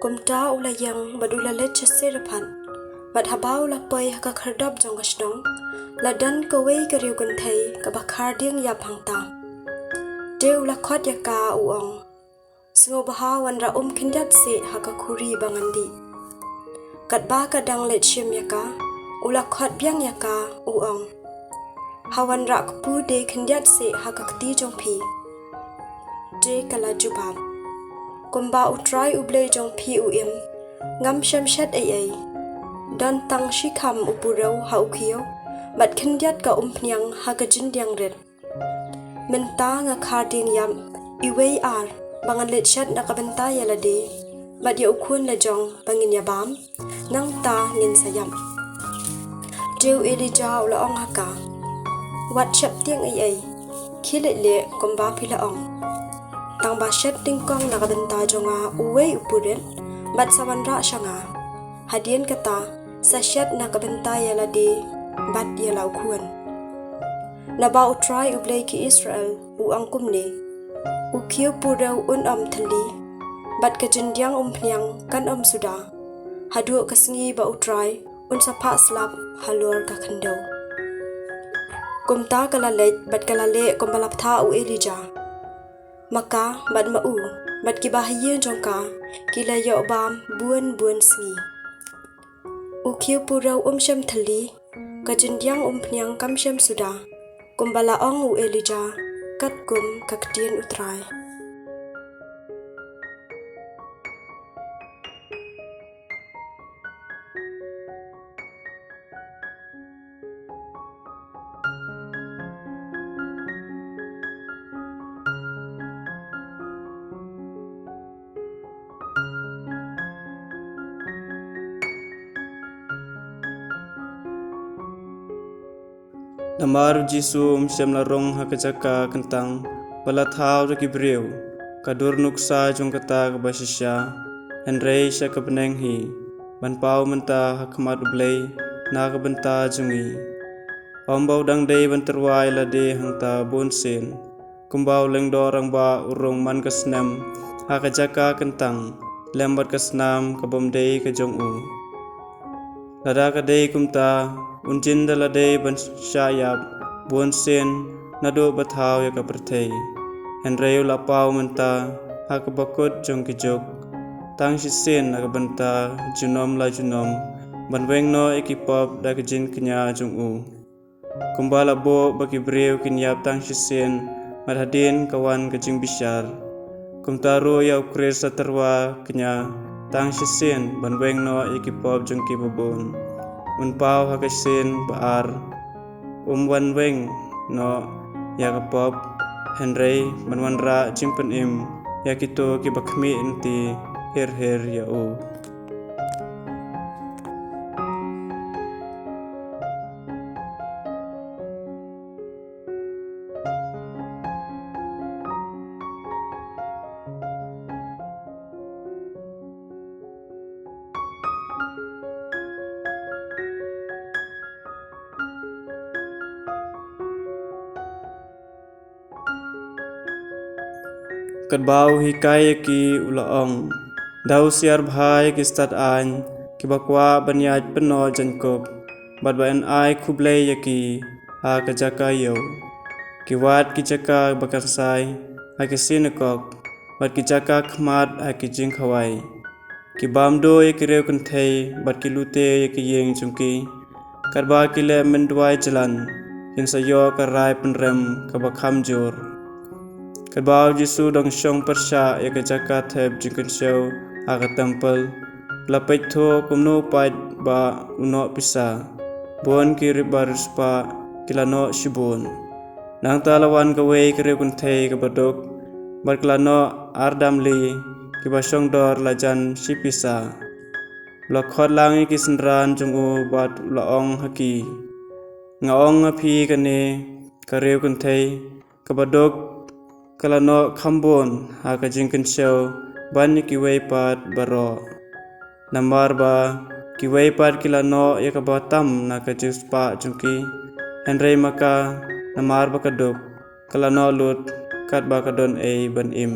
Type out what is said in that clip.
Kumta ula yang badula leche serapan. Bad habau la poi haka khardap jong kasdong. La dan kawai kariu gantai ka bakar ding ya pangta. Deu la khot ya ka uong. Singo bahawan ra kindat se haka kuri bangandi. Kat ba kadang lechim ya ka. Ula khot biang ya ka uong. Hawan ra kupu de kindat se haka kti jong pi. De kala jubab. Kumba utrai ublei jong pi uim. Ngam shamshat ay. Dan tang shikam upurau haukio. Mat kindat ka umpnyang haka jindyang red. Menta nga karding yam. Iway ar. Bangan lechat na kabenta yalade. Mat ya ukun la jong bangin yabam. Nang ta ngin sayam. Dew Elijah ula ong haka. Wat chap tiang ay. Kilit le kumba pila ong. Tang basyat tingkong nakabenta jonga uwe upurin. Mat sawan ra siya nga. Hadian kata sa syat nakabenta yalade. Bat yala ukuan. Naba utray ublay ki Israel uang kumne. Ukiyo puraw thali. Bat kajindyang umpnyang kan suda. Hadu kasengi ba utray sapa slap halur kakandaw. Kumta kalalet bat kalale kumbalapta u Elijah. Maka bat mau bat kibahayin jongka kilayo bam buan sengi. Ukiyo puraw syam thali kajindyang umpnyang syam suda. Kumbalaong u Elijah kat kum kakdian utray. Namaru Jisu msyam larong hakajaka kentang palathau raki breu kadur nuksa jong kata kabasisya henrei sya kapenenghi banpau menta hakmat ublei na kabenta jungi ombau dang dei banterwai lade hangta bonsen kumbau lengdorang ba urung man kasnam hakajaka kentang lembat kasnam kabomdei kajong u lada kadei kumta unjin dalade ban syayap bonsen nado bathau ya kaperthei henreu lapau menta hakabakot jong kijok tang sisen nakabenta junom la junom banweng no ekipop da kejin kenya jong u kumbala bo baki breu kinyap tang sisen madhadin kawan kejing bisyar kumtaro ya ukrer saterwa kenya tang sisen banweng no ekipop jong kibobon unpau hakasin baar wanweng no yakapop henrei manwanra jimpen im yakito kibakmi inti her ya u kadbau hikai ki ulaong dau siar bhai ki stat an ki bakwa banyaj peno jankop badbain ai khublei yaki ha kajaka yo ki wat ki chaka bakarsai ha ki sinakok bad ki chaka khmat ha ki jingkhawai ki bamdo ki reu kanthei bad ki lute ki yeng chungki kadba ki le mendwai jalan insayo ka rai penrem ka bakham jor Kadbau Jisu dong syong persya ya kajaka thep jingkan show aga temple lapet tho kumno pait ba uno pisa bon kiri baruspa kilano shibun nang talawan kawe kiri kunthei kabadok barklano ardamli kibasong dor lajan sipisa lakhot langi kisenran jungu bat laong haki ngaong api kane kare kunthei kabadok kalano khambon ha ka jingkan show ban ki weipat baro nambar ba ki weipat kilano yakabatam na ka juspa jungki henrei maka namar ba kadok kalano lut kat ba kadon ban im